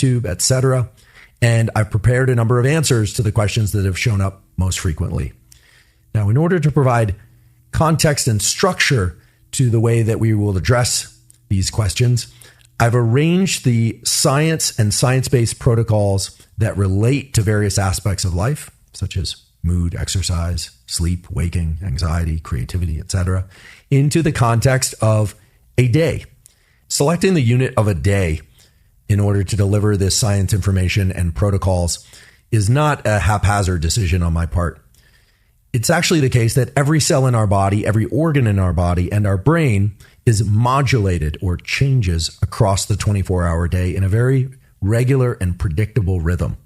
YouTube, etc. And I've prepared a number of answers to the questions that have shown up most frequently. Now, in order to provide context and structure to the way that we will address these questions, I've arranged the science and science-based protocols that relate to various aspects of life, such as mood, exercise, sleep, waking, anxiety, creativity, etc., into the context of a day. Selecting the unit of a day in order to deliver this science information and protocols is not a haphazard decision on my part. It's actually the case that every cell in our body, every organ in our body, and our brain is modulated or changes across the 24-hour day in a very regular and predictable rhythm.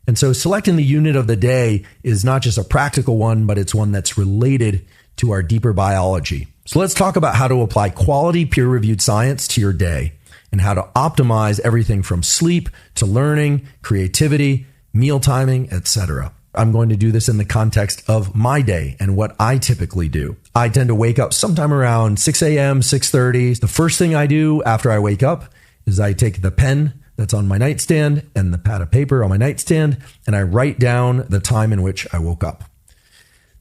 And so selecting the unit of the day is not just a practical one, but it's one that's related to our deeper biology. So let's talk about how to apply quality peer-reviewed science to your day and how to optimize everything from sleep to learning, creativity, meal timing, etc. I'm going to do this in the context of my day and what I typically do. I tend to wake up sometime around 6 a.m., 6:30. The first thing I do after I wake up is I take the pen that's on my nightstand and the pad of paper on my nightstand, and I write down the time in which I woke up.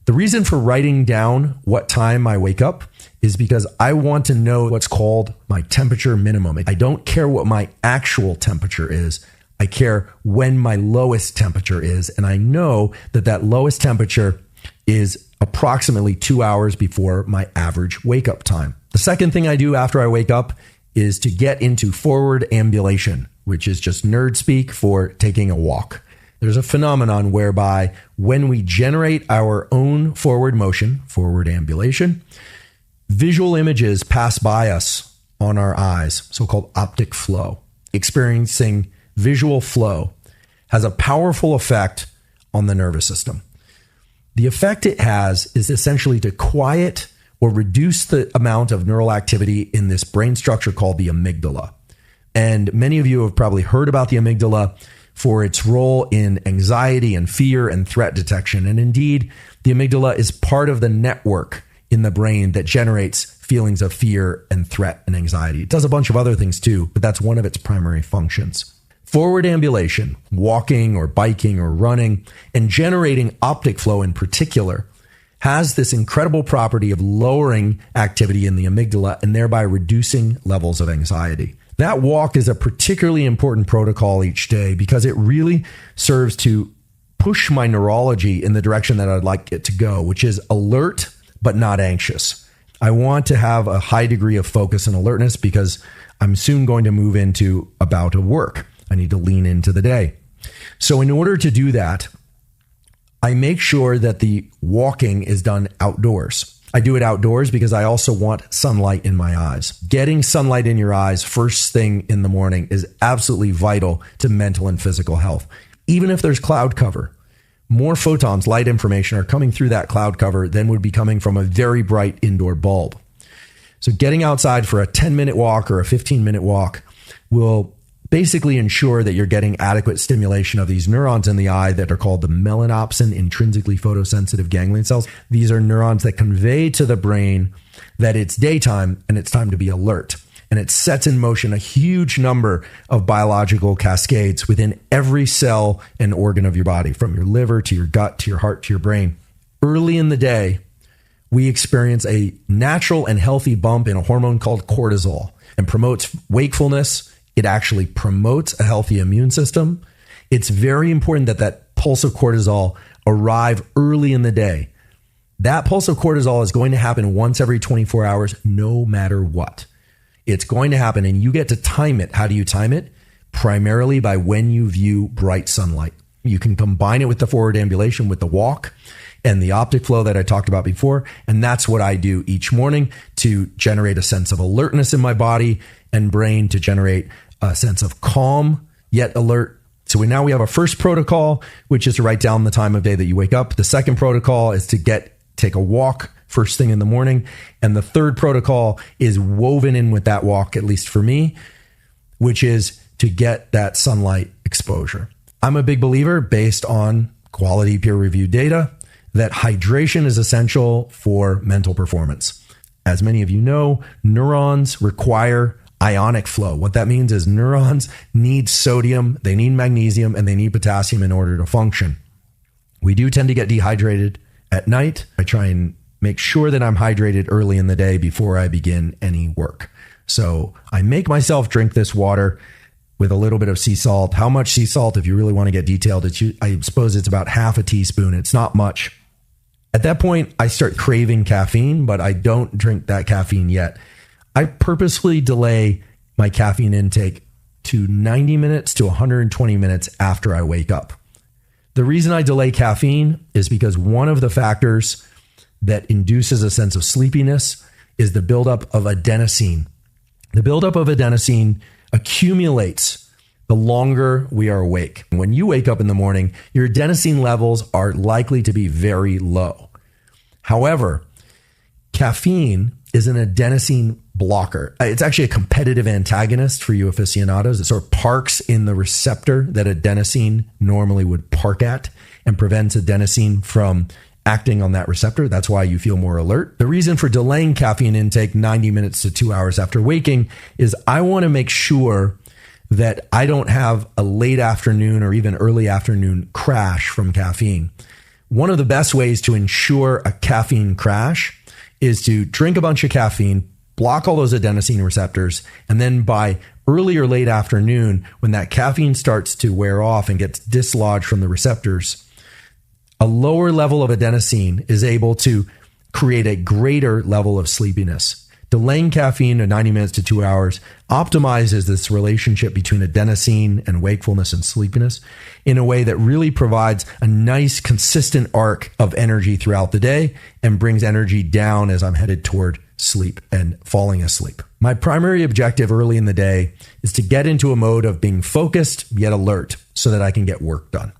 The reason for writing down what time I wake up is because I want to know what's called my temperature minimum. I don't care what my actual temperature is. I care when my lowest temperature is, and I know that that lowest temperature is approximately 2 hours before my average wake-up time. The second thing I do after I wake up is to get into forward ambulation, which is just nerd speak for taking a walk. There's a phenomenon whereby when we generate our own forward motion, forward ambulation, visual images pass by us on our eyes, so-called optic flow. Experiencing visual flow has a powerful effect on the nervous system. The effect it has is essentially to quiet or reduce the amount of neural activity in this brain structure called the amygdala. And many of you have probably heard about the amygdala for its role in anxiety and fear and threat detection. And indeed, the amygdala is part of the network in the brain that generates feelings of fear and threat and anxiety. It does a bunch of other things too, but that's one of its primary functions. Forward ambulation, walking or biking or running, and generating optic flow in particular, has this incredible property of lowering activity in the amygdala and thereby reducing levels of anxiety. That walk is a particularly important protocol each day because it really serves to push my neurology in the direction that I'd like it to go, which is alert but not anxious. I want to have a high degree of focus and alertness because I'm soon going to move into a bout of work. I need to lean into the day. So in order to do that, I make sure that the walking is done outdoors. I do it outdoors because I also want sunlight in my eyes. Getting sunlight in your eyes first thing in the morning is absolutely vital to mental and physical health. Even if there's cloud cover, more photons, light information, are coming through that cloud cover than would be coming from a very bright indoor bulb. So getting outside for a 10-minute walk or a 15-minute walk will basically ensure that you're getting adequate stimulation of these neurons in the eye that are called the melanopsin intrinsically photosensitive ganglion cells. These are neurons that convey to the brain that it's daytime and it's time to be alert. And it sets in motion a huge number of biological cascades within every cell and organ of your body, from your liver to your gut to your heart to your brain. Early in the day, we experience a natural and healthy bump in a hormone called cortisol and promotes wakefulness. It actually promotes a healthy immune system. It's very important that that pulse of cortisol arrive early in the day. That pulse of cortisol is going to happen once every 24 hours, no matter what. It's going to happen, and you get to time it. How do you time it? Primarily by when you view bright sunlight. You can combine it with the forward ambulation, with the walk and the optic flow that I talked about before. And that's what I do each morning to generate a sense of alertness in my body and brain, to generate a sense of calm, yet alert. So now we have our first protocol, which is to write down the time of day that you wake up. The second protocol is to take a walk first thing in the morning. And the third protocol is woven in with that walk, at least for me, which is to get that sunlight exposure. I'm a big believer, based on quality peer-reviewed data, that hydration is essential for mental performance. As many of you know, neurons require ionic flow. What that means is neurons need sodium, they need magnesium, and they need potassium in order to function. We do tend to get dehydrated at night. I try and make sure that I'm hydrated early in the day before I begin any work. So I make myself drink this water with a little bit of sea salt. How much sea salt? If you really want to get detailed, I suppose it's about half a teaspoon. It's not much. At that point, I start craving caffeine, but I don't drink that caffeine yet. I purposefully delay my caffeine intake to 90 minutes to 120 minutes after I wake up. The reason I delay caffeine is because one of the factors that induces a sense of sleepiness is the buildup of adenosine. The buildup of adenosine accumulates the longer we are awake. When you wake up in the morning, your adenosine levels are likely to be very low. However, caffeine is an adenosine blocker. It's actually a competitive antagonist for you aficionados. It sort of parks in the receptor that adenosine normally would park at and prevents adenosine from acting on that receptor. That's why you feel more alert. The reason for delaying caffeine intake 90 minutes to 2 hours after waking is I want to make sure that I don't have a late afternoon or even early afternoon crash from caffeine. One of the best ways to ensure a caffeine crash is to drink a bunch of caffeine, block all those adenosine receptors, and then by early or late afternoon, when that caffeine starts to wear off and gets dislodged from the receptors, a lower level of adenosine is able to create a greater level of sleepiness. Delaying caffeine to 90 minutes to 2 hours optimizes this relationship between adenosine and wakefulness and sleepiness in a way that really provides a nice, consistent arc of energy throughout the day and brings energy down as I'm headed toward sleep and falling asleep. My primary objective early in the day is to get into a mode of being focused yet alert so that I can get work done.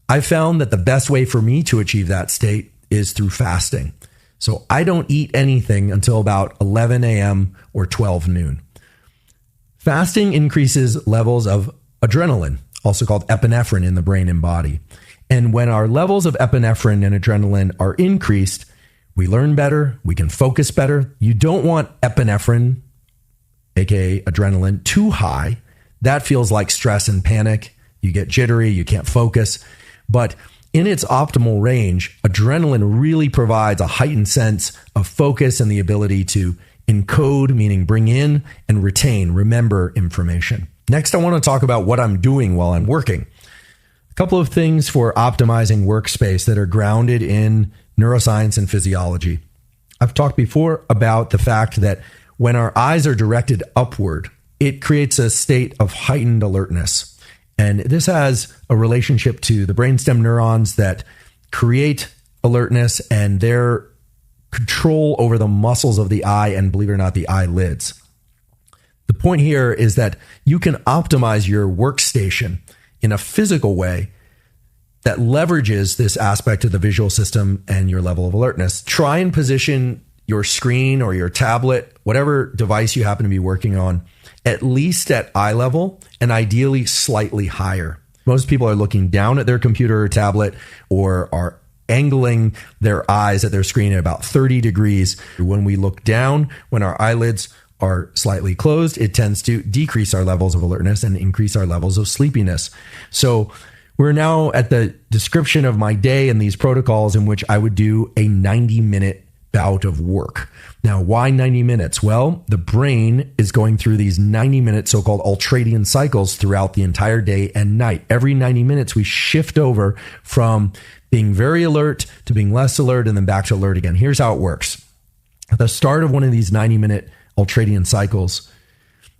I found that the best way for me to achieve that state is through fasting. So I don't eat anything until about 11 a.m. or 12 noon. Fasting increases levels of adrenaline, also called epinephrine, in the brain and body. And when our levels of epinephrine and adrenaline are increased, we learn better, we can focus better. You don't want epinephrine, aka adrenaline, too high. That feels like stress and panic. You get jittery, you can't focus. But in its optimal range, adrenaline really provides a heightened sense of focus and the ability to encode, meaning bring in and retain, remember information. Next, I want to talk about what I'm doing while I'm working. A couple of things for optimizing workspace that are grounded in neuroscience and physiology. I've talked before about the fact that when our eyes are directed upward, it creates a state of heightened alertness. And this has a relationship to the brainstem neurons that create alertness and their control over the muscles of the eye and, believe it or not, the eyelids. The point here is that you can optimize your workstation in a physical way that leverages this aspect of the visual system and your level of alertness. Try and position your screen or your tablet, whatever device you happen to be working on, at least at eye level and ideally slightly higher. Most people are looking down at their computer or tablet or are angling their eyes at their screen at about 30 degrees. When we look down, when our eyelids are slightly closed, it tends to decrease our levels of alertness and increase our levels of sleepiness. So we're now at the description of my day and these protocols in which I would do a 90-minute bout of work. Now, why 90 minutes? Well, the brain is going through these 90-minute so-called ultradian cycles throughout the entire day and night. Every 90 minutes, we shift over from being very alert to being less alert and then back to alert again. Here's how it works. At the start of one of these 90-minute ultradian cycles,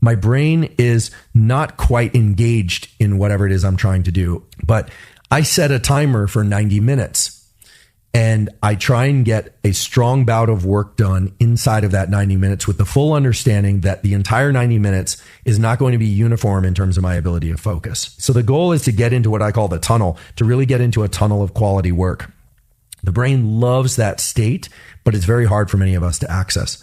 my brain is not quite engaged in whatever it is I'm trying to do, but I set a timer for 90 minutes. And I try and get a strong bout of work done inside of that 90 minutes with the full understanding that the entire 90 minutes is not going to be uniform in terms of my ability to focus. So the goal is to get into what I call the tunnel, to really get into a tunnel of quality work. The brain loves that state, but it's very hard for many of us to access.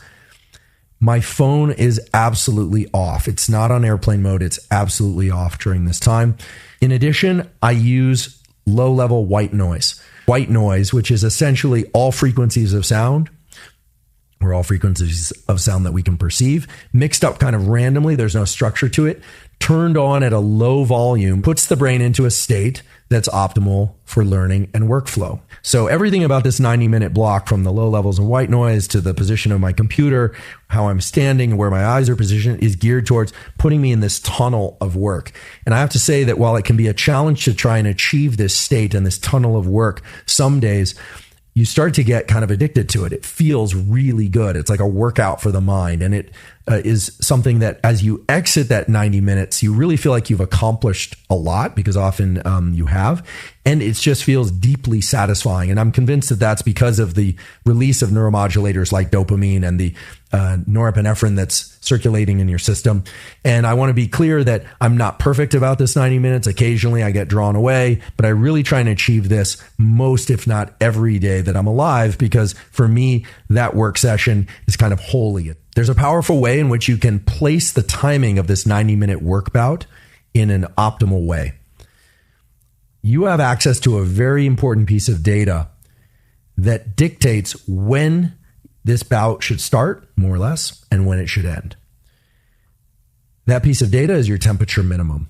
My phone is absolutely off. It's not on airplane mode. It's absolutely off during this time. In addition, I use low-level white noise. White noise, which is essentially all frequencies of sound, or all frequencies of sound that we can perceive, mixed up kind of randomly. There's no structure to it. Turned on at a low volume puts the brain into a state that's optimal for learning and workflow. So everything about this 90-minute block, from the low levels of white noise to the position of my computer, how I'm standing and where my eyes are positioned, is geared towards putting me in this tunnel of work. And I have to say that while it can be a challenge to try and achieve this state and this tunnel of work, some days you start to get kind of addicted to it. It feels really good. It's like a workout for the mind. And it is something that as you exit that 90 minutes, you really feel like you've accomplished a lot, because often you have. And it just feels deeply satisfying. And I'm convinced that that's because of the release of neuromodulators like dopamine and the norepinephrine that's circulating in your system. And I want to be clear that I'm not perfect about this 90 minutes. Occasionally I get drawn away, but I really try and achieve this most, if not every day that I'm alive, because for me, that work session is kind of holy. There's a powerful way in which you can place the timing of this 90-minute work bout in an optimal way. You have access to a very important piece of data that dictates when this bout should start, more or less, and when it should end. That piece of data is your temperature minimum.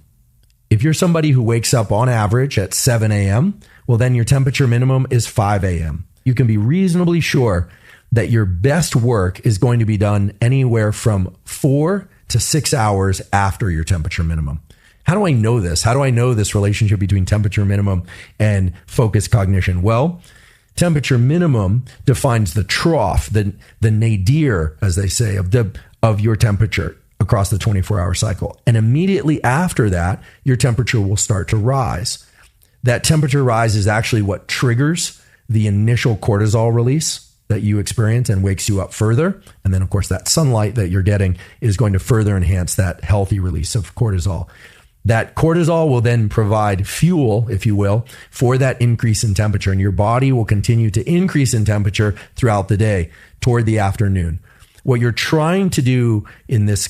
If you're somebody who wakes up on average at 7 a.m., well, then your temperature minimum is 5 a.m. You can be reasonably sure that your best work is going to be done anywhere from 4 to 6 hours after your temperature minimum. How do I know this? How do I know this relationship between temperature minimum and focused cognition? Well, temperature minimum defines the trough, the nadir, as they say, of your temperature across the 24-hour cycle. And immediately after that, your temperature will start to rise. That temperature rise is actually what triggers the initial cortisol release that you experience and wakes you up further. And then, of course, that sunlight that you're getting is going to further enhance that healthy release of cortisol. That cortisol will then provide fuel, if you will, for that increase in temperature, and your body will continue to increase in temperature throughout the day toward the afternoon. What you're trying to do in this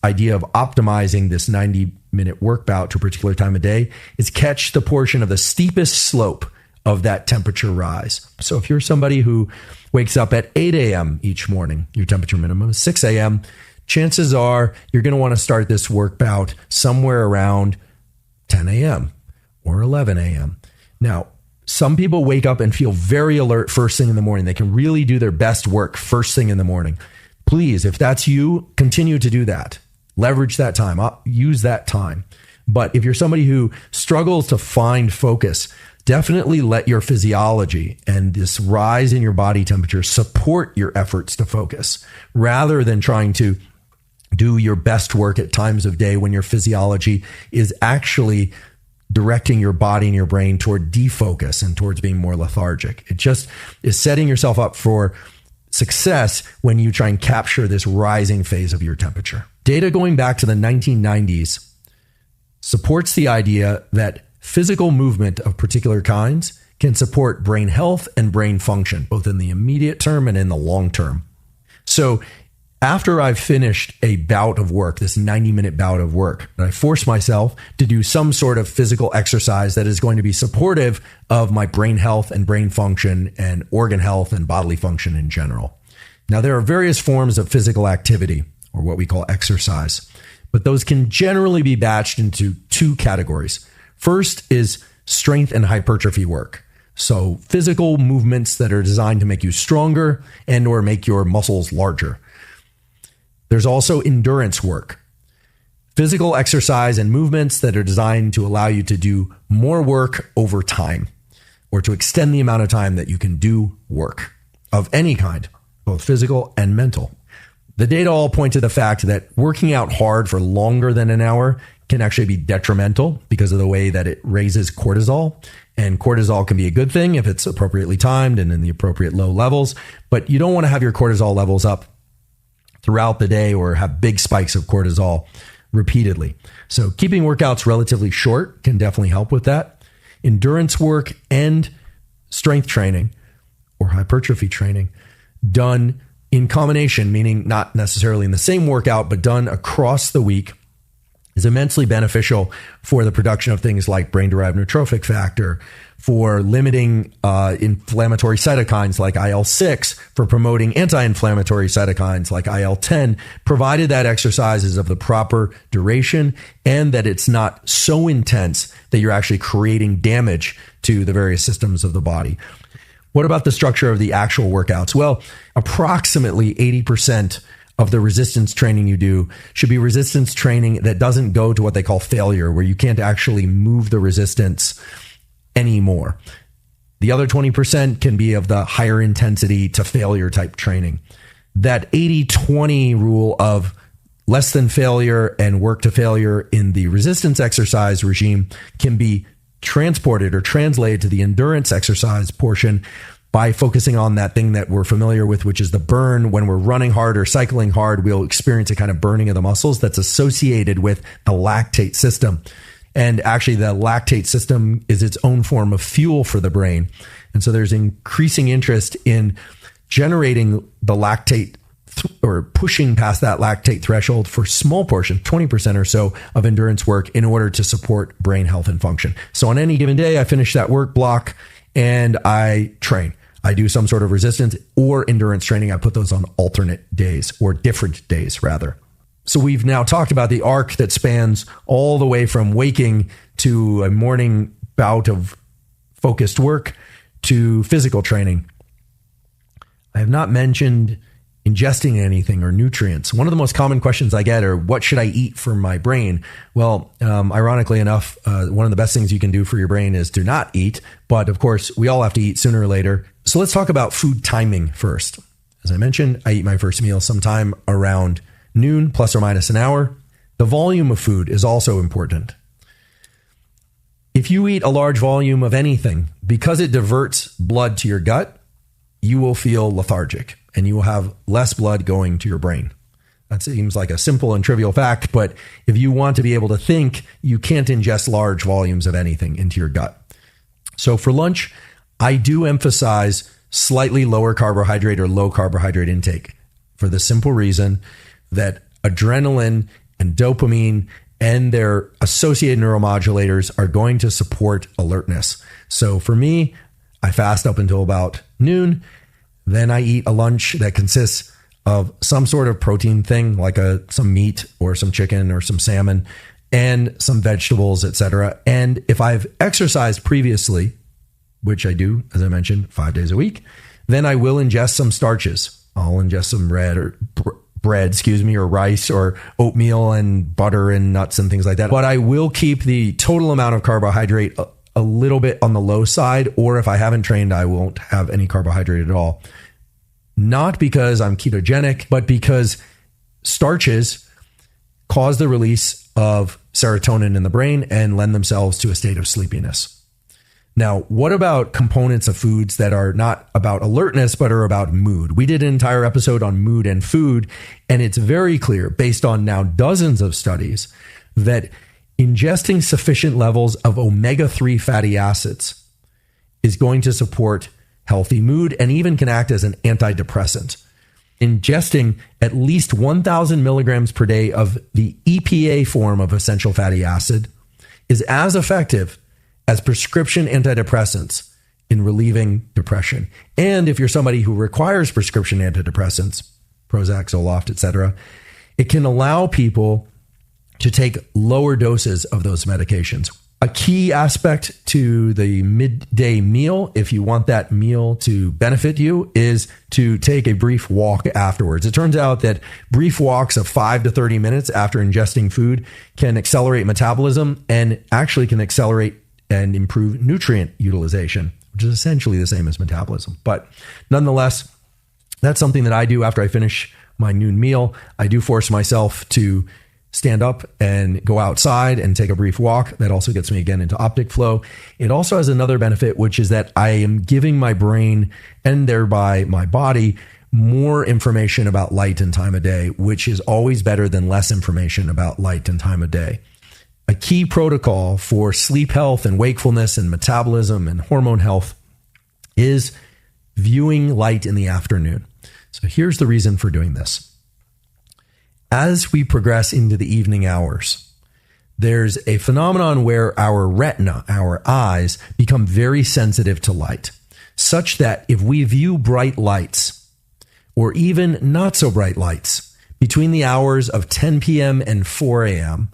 idea of optimizing this 90-minute work bout to a particular time of day is catch the portion of the steepest slope of that temperature rise. So if you're somebody who wakes up at 8 a.m. each morning, your temperature minimum is 6 a.m., chances are you're going to want to start this work bout somewhere around 10 a.m. or 11 a.m. Now, some people wake up and feel very alert first thing in the morning. They can really do their best work first thing in the morning. Please, if that's you, continue to do that. Leverage that time. Use that time. But if you're somebody who struggles to find focus, definitely let your physiology and this rise in your body temperature support your efforts to focus, rather than trying to do your best work at times of day when your physiology is actually directing your body and your brain toward defocus and towards being more lethargic. It just is setting yourself up for success when you try and capture this rising phase of your temperature. Data going back to the 1990s supports the idea that physical movement of particular kinds can support brain health and brain function, both in the immediate term and in the long term. So after I've finished a bout of work, this 90-minute bout of work, I force myself to do some sort of physical exercise that is going to be supportive of my brain health and brain function and organ health and bodily function in general. Now, there are various forms of physical activity, or what we call exercise, but those can generally be batched into two categories. First is strength and hypertrophy work. So physical movements that are designed to make you stronger and or make your muscles larger. There's also endurance work, physical exercise and movements that are designed to allow you to do more work over time, or to extend the amount of time that you can do work of any kind, both physical and mental. The data all point to the fact that working out hard for longer than an hour can actually be detrimental because of the way that it raises cortisol. And cortisol can be a good thing if it's appropriately timed and in the appropriate low levels, but you don't want to have your cortisol levels up throughout the day or have big spikes of cortisol repeatedly. So keeping workouts relatively short can definitely help with that. Endurance work and strength training or hypertrophy training done in combination, meaning not necessarily in the same workout, but done across the week, is immensely beneficial for the production of things like brain-derived neurotrophic factor, for limiting inflammatory cytokines like IL-6, for promoting anti-inflammatory cytokines like IL-10, provided that exercise is of the proper duration and that it's not so intense that you're actually creating damage to the various systems of the body. What about the structure of the actual workouts? Well, approximately 80% of the resistance training you do should be resistance training that doesn't go to what they call failure, where you can't actually move the resistance anymore. The other 20% can be of the higher intensity to failure type training. That 80-20 rule of less than failure and work to failure in the resistance exercise regime can be transported or translated to the endurance exercise portion by focusing on that thing that we're familiar with, which is the burn. When we're running hard or cycling hard, we'll experience a kind of burning of the muscles that's associated with the lactate system. And actually, the lactate system is its own form of fuel for the brain. And so there's increasing interest in generating the lactate or pushing past that lactate threshold for small portion, 20% or so of endurance work in order to support brain health and function. So on any given day, I finish that work block and I train. I do some sort of resistance or endurance training. I put those on alternate days or different days rather. So we've now talked about the arc that spans all the way from waking to a morning bout of focused work to physical training. I have not mentioned ingesting anything or nutrients. One of the most common questions I get are, what should I eat for my brain? Well, ironically enough, one of the best things you can do for your brain is to not eat. But of course, we all have to eat sooner or later. So let's talk about food timing first. As I mentioned, I eat my first meal sometime around noon, plus or minus an hour. The volume of food is also important. If you eat a large volume of anything, because it diverts blood to your gut, you will feel lethargic and you will have less blood going to your brain. That seems like a simple and trivial fact, but if you want to be able to think, you can't ingest large volumes of anything into your gut. So for lunch, I do emphasize slightly lower carbohydrate or low carbohydrate intake for the simple reason that adrenaline and dopamine and their associated neuromodulators are going to support alertness. So for me, I fast up until about noon. Then I eat a lunch that consists of some sort of protein thing, like some meat or some chicken or some salmon and some vegetables, etc. And if I've exercised previously, which I do, as I mentioned, 5 days a week, then I will ingest some starches. I'll ingest some bread, or rice or oatmeal and butter and nuts and things like that. But I will keep the total amount of carbohydrate a little bit on the low side, or if I haven't trained, I won't have any carbohydrate at all. Not because I'm ketogenic, but because starches cause the release of serotonin in the brain and lend themselves to a state of sleepiness. Now, what about components of foods that are not about alertness, but are about mood? We did an entire episode on mood and food, and it's very clear, based on now dozens of studies, that ingesting sufficient levels of omega-3 fatty acids is going to support healthy mood and even can act as an antidepressant. Ingesting at least 1,000 milligrams per day of the EPA form of essential fatty acid is as effective as prescription antidepressants in relieving depression. And if you're somebody who requires prescription antidepressants, Prozac, Zoloft, etc., it can allow people to take lower doses of those medications. A key aspect to the midday meal, if you want that meal to benefit you, is to take a brief walk afterwards. It turns out that brief walks of 5 to 30 minutes after ingesting food can accelerate metabolism and actually can accelerate and improve nutrient utilization, which is essentially the same as metabolism. But nonetheless, that's something that I do after I finish my noon meal. I do force myself to stand up and go outside and take a brief walk. That also gets me again into optic flow. It also has another benefit, which is that I am giving my brain and thereby my body more information about light and time of day, which is always better than less information about light and time of day. A key protocol for sleep health and wakefulness and metabolism and hormone health is viewing light in the afternoon. So here's the reason for doing this. As we progress into the evening hours, there's a phenomenon where our retina, our eyes, become very sensitive to light, such that if we view bright lights, or even not so bright lights, between the hours of 10 p.m. and 4 a.m.,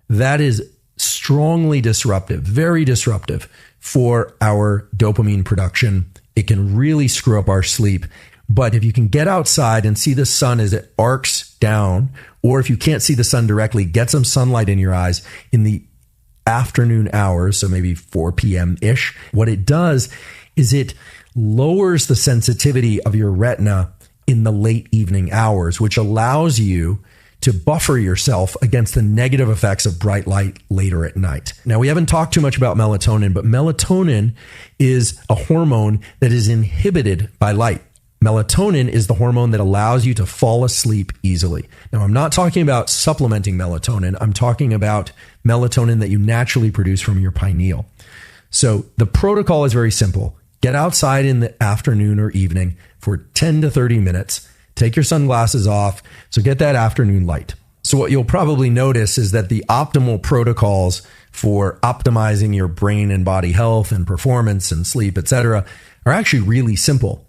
that is strongly disruptive, very disruptive for our dopamine production. It can really screw up our sleep. But if you can get outside and see the sun as it arcs down, or if you can't see the sun directly, get some sunlight in your eyes in the afternoon hours, so maybe 4 p.m.-ish, what it does is it lowers the sensitivity of your retina in the late evening hours, which allows you to buffer yourself against the negative effects of bright light later at night. Now, we haven't talked too much about melatonin, but melatonin is a hormone that is inhibited by light. Melatonin is the hormone that allows you to fall asleep easily. Now, I'm not talking about supplementing melatonin. I'm talking about melatonin that you naturally produce from your pineal. So the protocol is very simple. Get outside in the afternoon or evening for 10 to 30 minutes. Take your sunglasses off, so get that afternoon light. So what you'll probably notice is that the optimal protocols for optimizing your brain and body health and performance and sleep, etc., are actually really simple.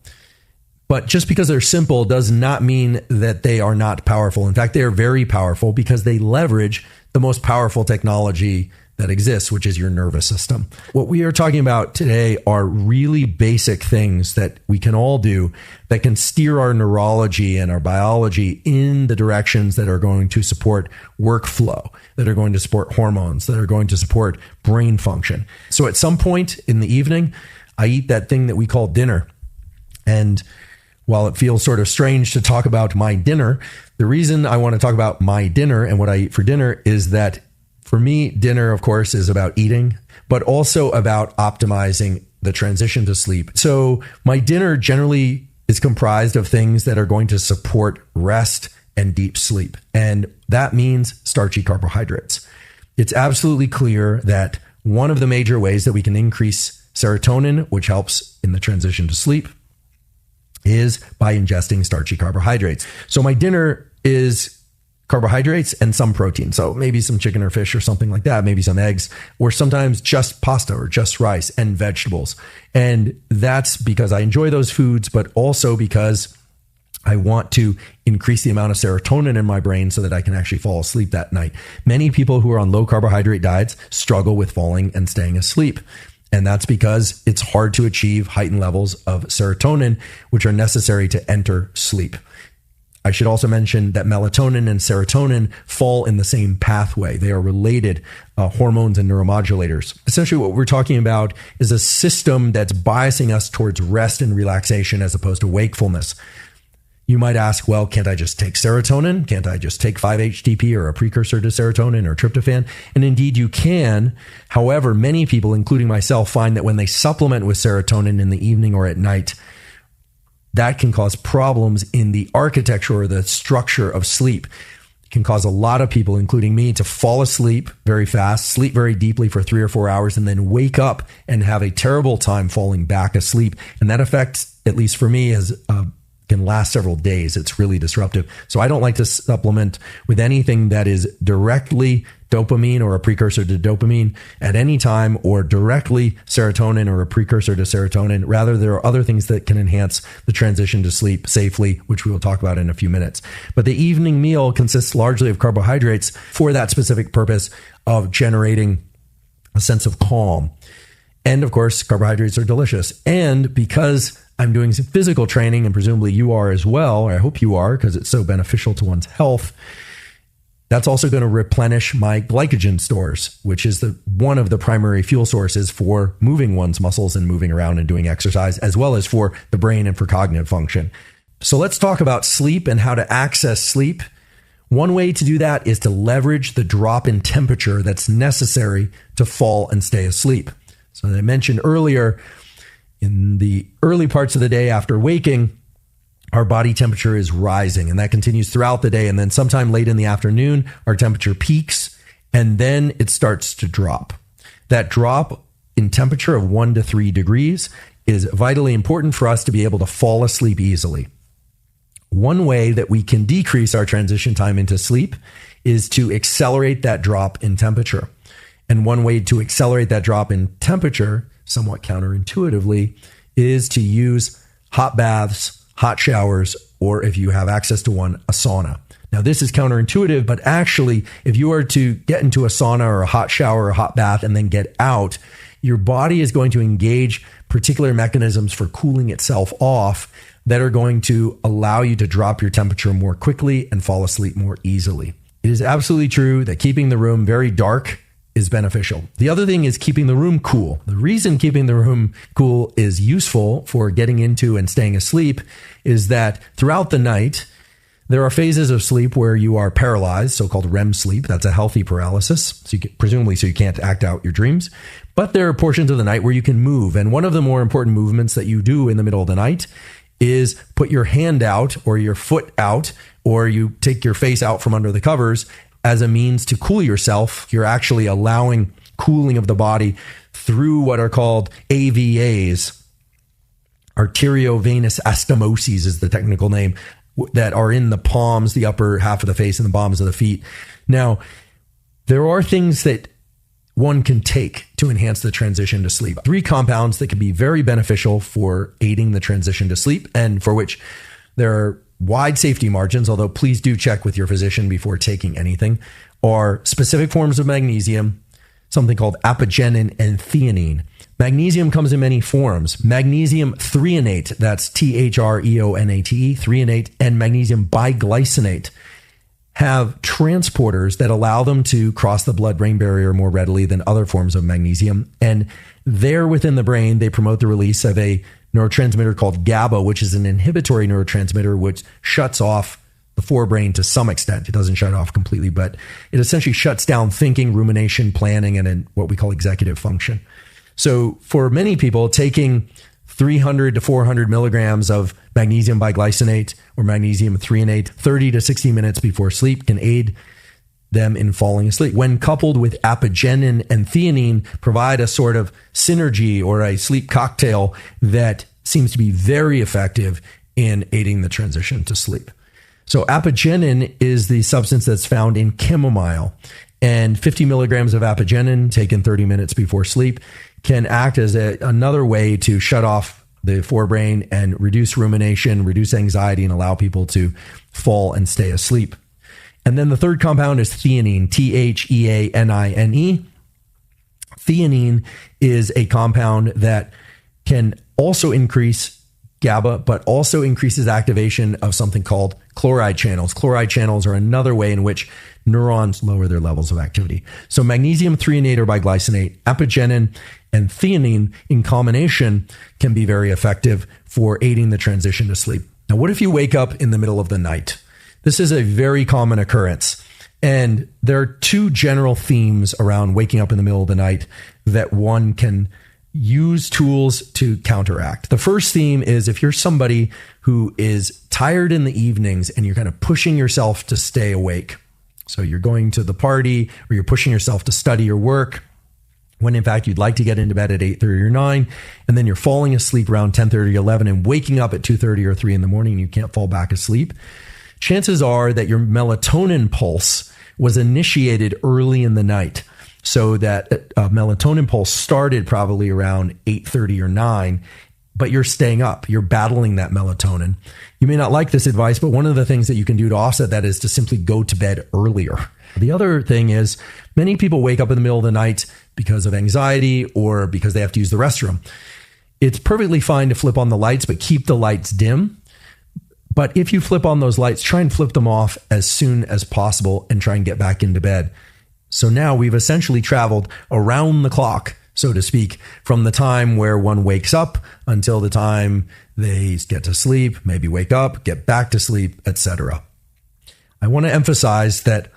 But just because they're simple does not mean that they are not powerful. In fact, they are very powerful because they leverage the most powerful technology that exists, which is your nervous system. What we are talking about today are really basic things that we can all do that can steer our neurology and our biology in the directions that are going to support workflow, that are going to support hormones, that are going to support brain function. So at some point in the evening, I eat that thing that we call dinner. And while it feels sort of strange to talk about my dinner, the reason I want to talk about my dinner and what I eat for dinner is that for me, dinner, of course, is about eating, but also about optimizing the transition to sleep. So my dinner generally is comprised of things that are going to support rest and deep sleep. And that means starchy carbohydrates. It's absolutely clear that one of the major ways that we can increase serotonin, which helps in the transition to sleep, is by ingesting starchy carbohydrates. So my dinner is carbohydrates and some protein. So maybe some chicken or fish or something like that, maybe some eggs, or sometimes just pasta or just rice and vegetables. And that's because I enjoy those foods, but also because I want to increase the amount of serotonin in my brain so that I can actually fall asleep that night. Many people who are on low carbohydrate diets struggle with falling and staying asleep. And that's because it's hard to achieve heightened levels of serotonin, which are necessary to enter sleep. I should also mention that melatonin and serotonin fall in the same pathway. They are related hormones and neuromodulators. Essentially, what we're talking about is a system that's biasing us towards rest and relaxation as opposed to wakefulness. You might ask, well, can't I just take serotonin? Can't I just take 5-HTP or a precursor to serotonin or tryptophan? And indeed you can. However, many people, including myself, find that when they supplement with serotonin in the evening or at night, that can cause problems in the architecture or the structure of sleep. It can cause a lot of people, including me, to fall asleep very fast, sleep very deeply for 3 or 4 hours, and then wake up and have a terrible time falling back asleep. And that effect, at least for me, can last several days. It's really disruptive. So I don't like to supplement with anything that is directly dopamine or a precursor to dopamine at any time, or directly serotonin or a precursor to serotonin. Rather, there are other things that can enhance the transition to sleep safely, which we will talk about in a few minutes. But the evening meal consists largely of carbohydrates for that specific purpose of generating a sense of calm. And of course, carbohydrates are delicious. And because I'm doing some physical training, and presumably you are as well, or I hope you are, because it's so beneficial to one's health, that's also going to replenish my glycogen stores, which is one of the primary fuel sources for moving one's muscles and moving around and doing exercise, as well as for the brain and for cognitive function. So let's talk about sleep and how to access sleep. One way to do that is to leverage the drop in temperature that's necessary to fall and stay asleep. So as I mentioned earlier, in the early parts of the day after waking, our body temperature is rising, and that continues throughout the day. And then sometime late in the afternoon, our temperature peaks, and then it starts to drop. That drop in temperature of 1 to 3 degrees is vitally important for us to be able to fall asleep easily. One way that we can decrease our transition time into sleep is to accelerate that drop in temperature. And one way to accelerate that drop in temperature, somewhat counterintuitively, is to use hot baths, hot showers, or if you have access to one, a sauna. Now, this is counterintuitive, but actually, if you are to get into a sauna or a hot shower or a hot bath and then get out, your body is going to engage particular mechanisms for cooling itself off that are going to allow you to drop your temperature more quickly and fall asleep more easily. It is absolutely true that keeping the room very dark is beneficial. The other thing is keeping the room cool. The reason keeping the room cool is useful for getting into and staying asleep is that throughout the night, there are phases of sleep where you are paralyzed, so-called REM sleep. That's a healthy paralysis, presumably so you can't act out your dreams. But there are portions of the night where you can move. And one of the more important movements that you do in the middle of the night is put your hand out or your foot out, or you take your face out from under the covers as a means to cool yourself. You're actually allowing cooling of the body through what are called AVAs. Arteriovenous asthmoses is the technical name, that are in the palms, the upper half of the face, and the palms of the feet. Now, there are things that one can take to enhance the transition to sleep. 3 compounds that can be very beneficial for aiding the transition to sleep, and for which there are wide safety margins, although please do check with your physician before taking anything, are specific forms of magnesium, something called apigenin and theanine. Magnesium comes in many forms. Magnesium threonate, that's threonate, threonate, and magnesium biglycinate have transporters that allow them to cross the blood-brain barrier more readily than other forms of magnesium. And there within the brain, they promote the release of a neurotransmitter called GABA, which is an inhibitory neurotransmitter, which shuts off the forebrain to some extent. It doesn't shut off completely, but it essentially shuts down thinking, rumination, planning, and what we call executive function. So for many people, taking 300 to 400 milligrams of magnesium biglycinate or magnesium threonate 30 to 60 minutes before sleep can aid them in falling asleep. When coupled with apigenin and theanine, provide a sort of synergy or a sleep cocktail that seems to be very effective in aiding the transition to sleep. So apigenin is the substance that's found in chamomile, and 50 milligrams of apigenin taken 30 minutes before sleep can act as another way to shut off the forebrain and reduce rumination, reduce anxiety, and allow people to fall and stay asleep. And then the third compound is theanine, theanine. Theanine is a compound that can also increase GABA, but also increases activation of something called chloride channels. Chloride channels are another way in which neurons lower their levels of activity. So magnesium threonate or biglycinate, apigenin, and theanine in combination can be very effective for aiding the transition to sleep. Now, what if you wake up in the middle of the night? This is a very common occurrence. And there are 2 general themes around waking up in the middle of the night that one can use tools to counteract. The first theme is if you're somebody who is tired in the evenings and you're kind of pushing yourself to stay awake. So you're going to the party or you're pushing yourself to study or work when in fact you'd like to get into bed at 8:30 or 9, and then you're falling asleep around 10:30, 11 and waking up at 2:30 or 3 in the morning and you can't fall back asleep. Chances are that your melatonin pulse was initiated early in the night, so that a melatonin pulse started probably around 8:30 or 9, but you're staying up, you're battling that melatonin. You may not like this advice, but one of the things that you can do to offset that is to simply go to bed earlier. The other thing is many people wake up in the middle of the night because of anxiety or because they have to use the restroom. It's perfectly fine to flip on the lights, but keep the lights dim. But if you flip on those lights, try and flip them off as soon as possible and try and get back into bed. So now we've essentially traveled around the clock, so to speak, from the time where one wakes up until the time they get to sleep, maybe wake up, get back to sleep, etc. I want to emphasize that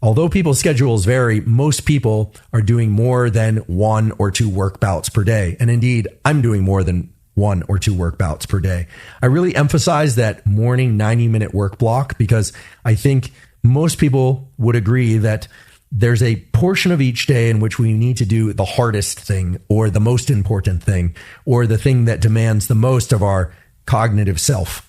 although people's schedules vary, most people are doing more than 1 or 2 work bouts per day. And indeed, I'm doing more than 1 or 2 work bouts per day. I really emphasize that morning 90-minute work block because I think most people would agree that there's a portion of each day in which we need to do the hardest thing or the most important thing or the thing that demands the most of our cognitive self.